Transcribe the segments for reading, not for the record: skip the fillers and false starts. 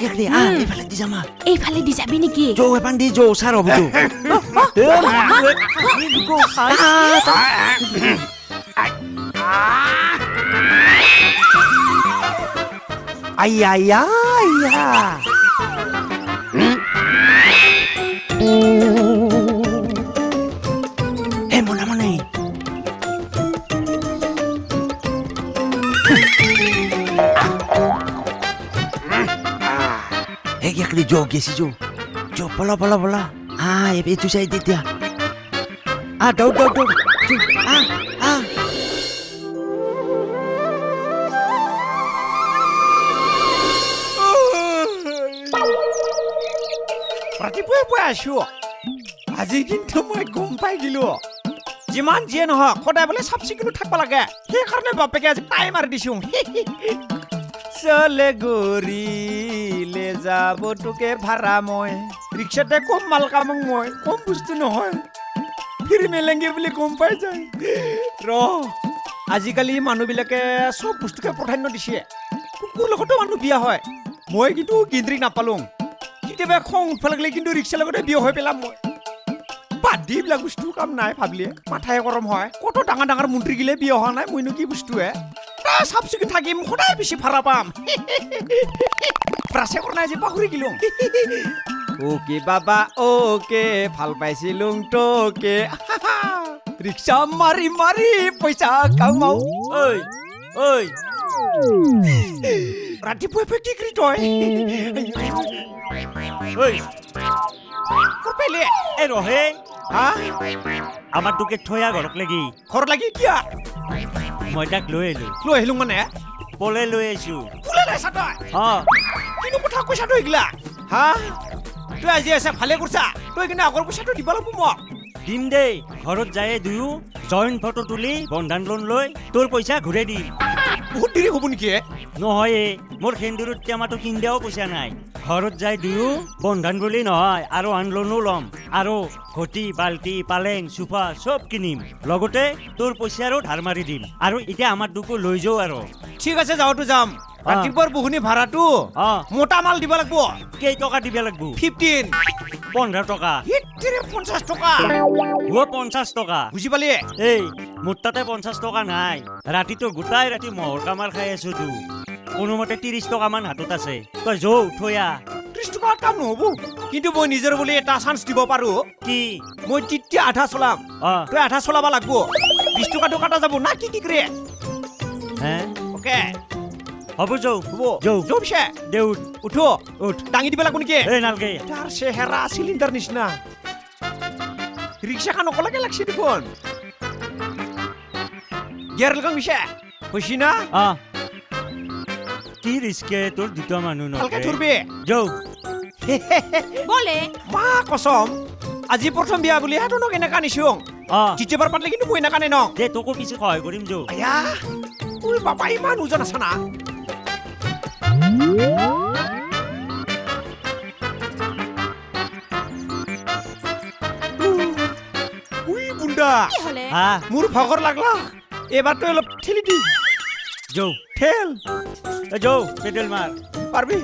কেকৰি এইফালে দি যামা এইফালে দি যাবি নেকি জো এপান দি জো সাৰ হবতো আইয়া আইয়া আইয়া হে মনে মনে হে কেকৰি জো গেছি জো জো পলা পলা পলা এইটো চাই দি দিয়া দৌৰ দৌৰ দৌৰ ৰাতিপুৱাই পুৱাই আছো আজি কিন্তু মই গম পাই গিলো যিমান যিয়ে নহওক সদায় বোলে চাফ চিকুণ থাকিব লাগে সেইকাৰণে বাপেকে আজি টাইম মাৰি দিছো চলে গৰিলে যাব তোকে ভাড়া মই ৰিক্সাতে কম মাল কামক মই কম বস্তু নহয় ফিৰি মেলেংগে বুলি গম পাই যায় আজিকালি মানুহবিলাকে চব বস্তুকে প্ৰাধান্য দিছে কুকুৰ লগতো মানুহ বিয়া হয় মই কিন্তু গিন্দ্ৰিক নাপালোঁ কেতিয়াবা খং উঠবা লাগিলে কিন্তু ৰিক্সাৰ লগতে বিয়া হৈ পেলাম মই বাদ দি এইবিলাক বস্তু কাম নাই ভাবিলে মাথাই গৰম হয় কত ডাঙৰ ডাঙৰ মন্ত্ৰী গিলে বিয়া হোৱা নাই মইনো কি বস্তুৱে চাফ চিকুণ থাকিম সদায় বেছি ভাড়া পাম ব্ৰাছে কৰা নাই যে পাহৰি গিলো অকে বাবা অকে ভাল পাইছিলো তোকে ৰিক্সা মাৰি মাৰি পইচা কামাও ঐ ঐ ৰাতিপুৱাই কি কৰি তই ঐ কৰপেলে এ ৰহে হা আমাৰ তোকে থৈয়া ঘৰত লাগি ঘৰত লাগি কিয়া মই তাক লৈ আহিলো লৈ আহিলো মানে পলে লৈ আহিছো কোলে লৈছা তই কিনো কথা কৈছা তই এইগিলা হা তই আজি আছে ভালে কৰিছা তই কিন্তু আগৰ পইচাটো দিব লাগিব মোক দিম দেই ঘৰত যায় দুয়ো জইণ্ট ফটো তুলি বন্ধন লোন লৈ তোৰ পইচা ঘূৰাই দিম বহুত দেৰি হ'ব নেকি নহয় মোৰ সেন্দুৰত টেমাটো কিনিলেও পইচা নাই ঘৰত যায় দুয়ো বন্ধন বুলি নহয় আৰু আন লোনো ল'ম আৰু ঘটি বাল্টি পালেং চোফা চব কিনিম লগতে তোৰ পইচাৰো ধাৰ মাৰি দিম আৰু এতিয়া আমাৰ দুকো লৈ যাও আৰু ঠিক আছে যাওঁতো যাম ৰাতিপুৱাৰ বহুনি ভাড়াটো মোটা মাল দিব লাগিব কেই টকা দিব লাগিব 15 15 টকা 50 টকা 50 টকা বুজি পালি এই মোৰ তাতে 50 টকা নাই ৰাতিটো গোটাই ৰাতি মহৰ কামাৰ খাই আছো তো কোনোমতে 30 টকা মান হাতত আছে তই যৌ থৈয়া 30 টকা কাম নহব কিন্তু মই নিজৰ বুলি এটা চান্স দিব পাৰো কি মই তেতিয়া আধা চলাম তই আধা চলাবা লাগিব 20 টকা কাটা যাব না কি কৰে হে ওকে হ'ব যৌ হ'ব যৌ যৌ পিছে দেউত উঠো উঠ দাঙি দিব লাগিব নেকি এই নালগে তাৰ চেহেৰা চিলিণ্ডাৰ নিচিনা ৰিক্সাখন অকলেকে লাগছে দেখোন গিয়াৰ লগাম পিছে হৈছি না কি ৰিস্কে তোৰ দুটা মানুহ ভালকে নকৰে ধৰবি যৌ বলে মা কসম আজি প্ৰথম বিয়া বুলি হাতনক এনেকা নিছো দ্বিতীয়বাৰ পাতলে কিন্তু মই এনেকা নাই ন দে তোকো কিছু সহায় কৰিম যৌ আয়া তুই বাবা ইমান ওজন আছা না উই বুন্দা কি হলে মোৰ ভাগৰ লাগলা এবাৰ তই অলপ ঠেলি দি যৌ ঠেল যৌ পেডেল মাৰ পাৰবি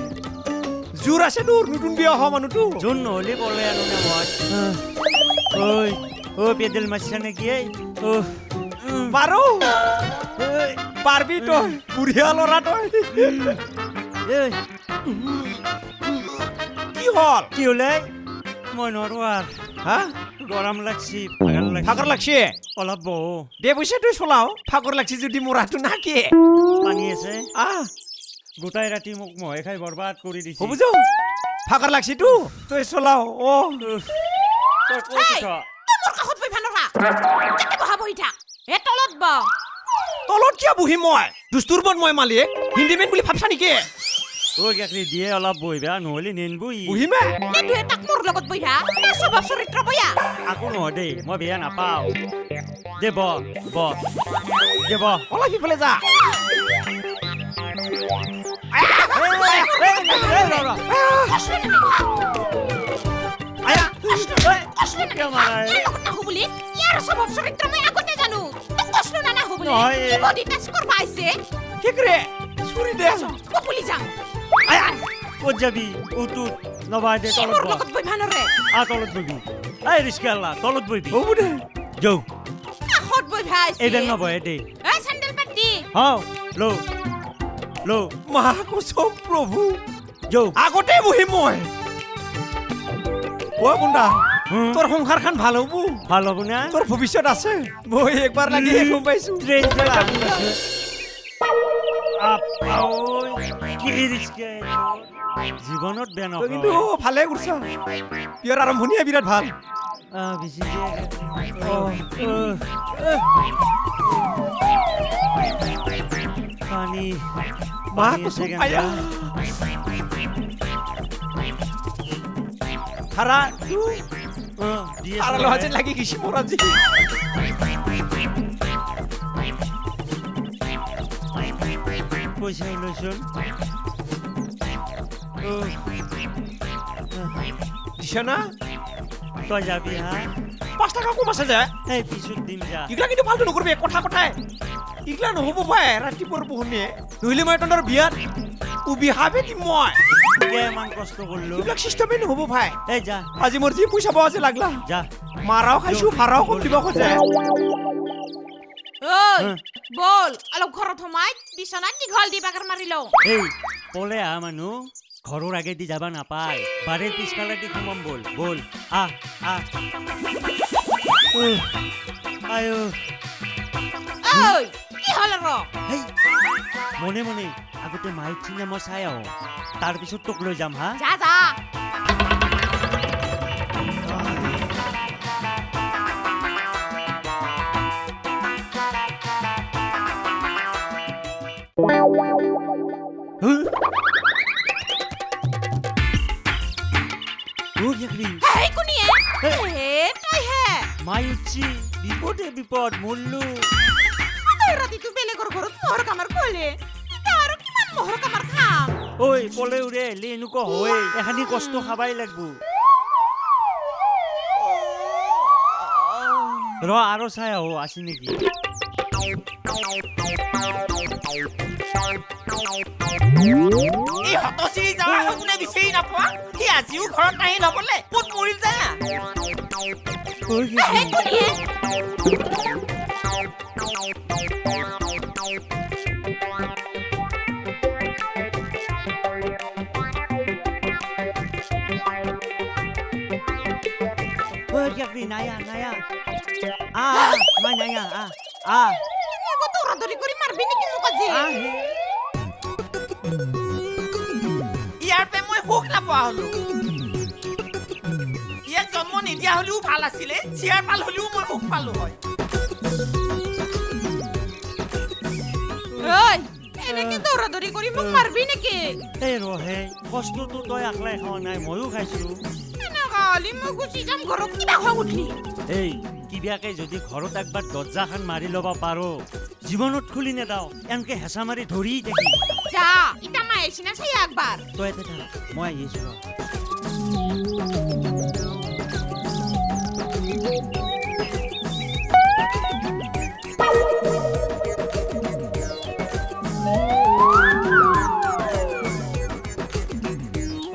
জোৰ আছে তোৰ নতুন বিয়া হোৱা মানুহটো যোন নহ'লে পলে আনো নে মই ঐ পেডেল মাৰছা নেকি মাৰো পাৰবি তই বুঢ়িয়া ল'ৰা তই কি হ'ল কি হলে মই নোৱাৰো আৰু হা গৰম লাগছি ভাগৰ লাগছে অলপ বহু দে পইচা তই চলাও ভাগৰ লাগছে যদি মৰাটো নাকি পানী আছে গোটাই ৰাতি মোক মহে খাই বৰবাদ কৰি দিছে হ'ব যাও ভাগৰ লাগছে তো তই চলাও তই কৈ দিছ মোৰ কাষত বহি ভানৰা কেতে বহা বহি থাক এ তলত ব তলত কিয় বহি মই দুস্তুৰবন মই মালিক হিন্দীমেন বুলি ভাবছা নেকি গাখৰি দিয়ে অলপ বহিবা নহ'লে নেনবই বহিমে তুই তাক মোৰ লগত বহি স্বভাৱ চৰিত্ৰ বয়া আকৌ নহয় দেই মই বেয়া নাপাওঁ দে ব অলপ সিফালে যা স্বভাৱ চৰিত্ৰ মই আগতে জানো তোক কষ্ট না নাহো বুলি বডি টাচ কৰবা আইছে কি কৰে চুৰি দে মই পুলি যাম ক'ত যাবি উঠো নবাই দে সি তলত মোৰ বহ লগত বৈ ভানৰে তলত বহিবি এই ৰিস্কাৱালা তলত বহিবি হ'ব দে যাও কাষত বৈ ভাই এইবেন নবহে দে এই চেণ্ডেল পাত দি হাও লো লো মা কচম প্ৰভু যাও আগতে বহি মই অ বুন্দা হুম। তোৰ সংসাৰখন ভাল হ'ব ভাল হ'ব না তোৰ ভৱিষ্যত আছে মই একবাৰ লাগি গম পাইছো ট্ৰেইন কি ৰিস্কা জীৱনত বেয়া তই কিন্তু নকয় ভালে কৰিছা বিয়াৰ আৰম্ভণিয়ে বিৰাট ভাল বেছি পানী মা পানী কচম আছে আয়া খাৰা খাৰা লোৱা যেন লাগি গৈছে মোৰ আজি পইচা লৈছোন দিছে না তই যাবি হা 5 টাকা কম আছে যে এই পিছত দিম যা ইগলা কিন্তু ভালটো নকৰিবি কথা কথাই ইগলা নহ'ব পাই ৰাতিপুৱাৰ পোহনীয়ে নহ'লে মই তহঁতৰ বিয়াত বিহাবে দিম মই কিমান কষ্ট কৰিলো এইবিলাক চিষ্টেমেই নহ'ব ভাই এই যা আজি মোৰ যি পইচা পোৱা আছে লাগলা যা মাৰাও খাইছো ভাড়াও কম দিব খোজে ঐ বল অলপ ঘৰত সোমাই বিচনাত দীঘল দি বাগৰ মাৰি লওঁ এই পলে আহ মানুহ ঘৰৰ আগেদি যাবা নাপায় বাৰীৰ পিছফালে দি সোমাম বল বল আহ আহ আয়ো ঐ কি হ'ল আৰু হেই মনে মনে আগতে মাইক চিনে মই চাই আহোঁ তাৰপিছত তোক লৈ যাম হা যা যা হেই কোনিয়ে হে তই হে মাই উঠছি বিপদে বিপদ মল্লু তই ৰাতিটো বেলেগৰ ঘৰত মহৰ কামাৰ কৰিলে এতিয়া আৰু কিমান মহৰ কামাৰ খাম ঐ পলে উৰে লে এনেকুৱা হয় এখানি কষ্ট খাবাই লাগব ৰ আৰু চাই আহো আছে নেকি এই হতচিৰি যাৱা কোনে বিচাৰি নাপোৱা সি আজিও ঘৰত নাহি নপলে ক'ত মৰিল যা হেই কোনিয়ে নায়া নায়া মাই নায়া আকৌ দৌৰা-দৌৰি কৰি মাৰবি নেকি মোক আজি ইয়াৰ পে মই সুখ নাপোৱা হলো ইয়াক জন্ম নিদিয়া হলেও ভাল আছিলে চিয়াৰ পাল হলেও মই সুখ পালো হয় ঐ এনেকে দৌৰা-দৌৰি কৰি মোক মাৰবি নেকি এই ৰহে কষ্টটো তই আকলাই খোৱা নাই ময়ো খাইছো এনেকা হলি মই গুচি যাম ঘৰত কিবা খং উঠলি এই কিবাকে যদি ঘৰত একবাৰ দৰ্জাখন মাৰি ল'ব পাৰো জীৱনত খুলি নেদাও এনকে হেঁচা মাৰি ধৰি দেখি যা ইটা মাই আহিছি না চাই একবাৰ তই এতে থাক মই আহি আছো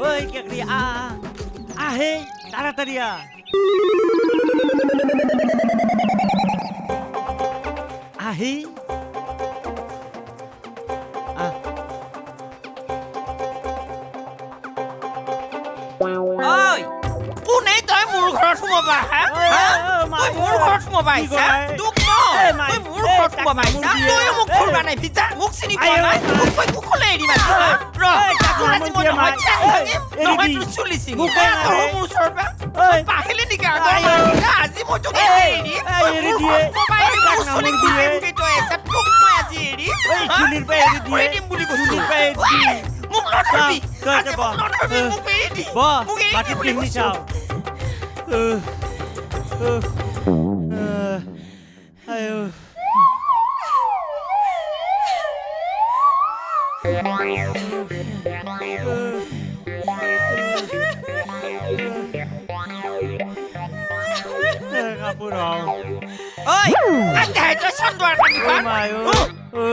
ঐ কেকৰি আহে তাড়াতাড়ি আহি ঐ কোনে তই মোৰ ঘৰত সোমাবা হা তই মোৰ ঘৰত সোমাবা আহিছা তোক মই তই মোৰ ঘৰত সোমাবা আহিছা তই মোক ঘৰ বানাই পিছা মোক চিনি পোৱা নাই মোক কৈ কুখলে এৰি মাৰিছা ৰ আজি মই নহয় নহয় তোৰ চুলিছি মোক তোৰ মোৰ ওচৰৰ পৰা পাহিলে নেকি আজি মই তোক এৰি এৰি দিয়ে মোৰ চুলি পাহিলে তই এছা তোক মই আজি এৰি চুলিৰ পৰা এৰি দিয়ে দিম বুলি কৈছো চুলিৰ পৰা এৰি দিয়ে মোক নধৰবি তই আজি মোক নধৰবি মোক এৰি দি মোক এৰি বাকী দি বুলি পিন্ধি কৈছো চাও আয়ো কাপোৰ ঐ কান্দে তই চন্দুৱাৰ কান্দিবা মায়ো ঐ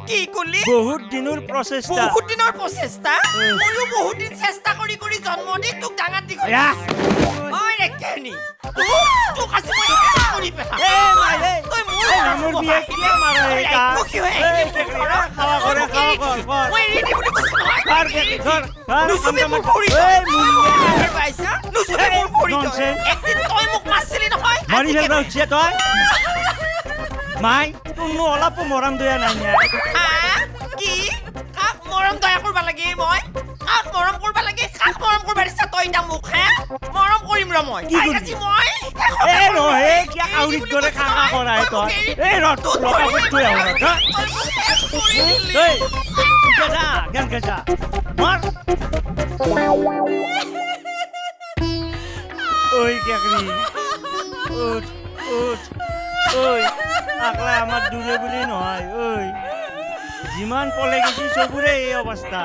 কি কলি বহুত দিনৰ প্ৰচেষ্টা বহুত দিনৰ প্ৰচেষ্টা ময়ো বহুত দিন চেষ্টা কৰি কৰি জন্ম দি তোক ডাঙৰ দীঘল এয়া ঐ ৰেকেনি তোক আজি মই হেৰি কৰি পেলাম তই মোৰ নামৰ বিয়া কিয় মাৰা এই কা খাৱা কৰে মই এৰি দি বুলি কৈছো নহয় ধৰ নুচুবি মোৰ ভৰি পাইছা নুচুবি মোৰ ভৰি একদিন তই মোক মাৰছিলি নহয় মাৰি ফেলবা উঠিছে তই মাই তোৰনো অলপো মৰম দয়া নাই নে হা কি কাক মৰম দয়া কৰিব লাগে মই কাক মৰম কৰিব লাগে কাক মৰম কৰিব দিছা তই এতিয়া মোক হে মৰম কৰিম ৰ মই কি কৰিবি? আজি মই এ ৰহে কিয়া কাউৰিত দৰে খাঙা কৰাই তই এই ৰ তোৰ লতা কৰি থৈ আহ এই গেজা কেন গেজা মাৰ ঐ কেকৰি উঠ উঠ ঐ আকলা আমাৰ দূৰে বুলি নহয় ঐ যিমান পলে গেছি চবৰে এই অৱস্থা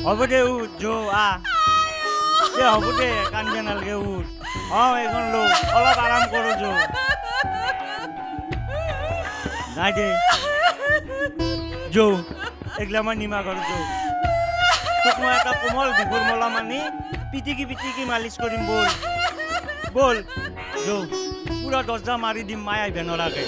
হ'ব দে উঠ যো আহ দে হ'ব দে কান্দিয়া নালগে উঠ এইখন লো অলপ আৰাম কৰো যো নাই দে যো এগলা মই নিমা কৰো যো তোক মই এটা কোমল বিহুৰ মলা মানি পিটিকি পিটিকি মালিচ কৰিম বল বল যো পুৰা দৰ্জা মাৰি দিম মাই আহিব নৰাকে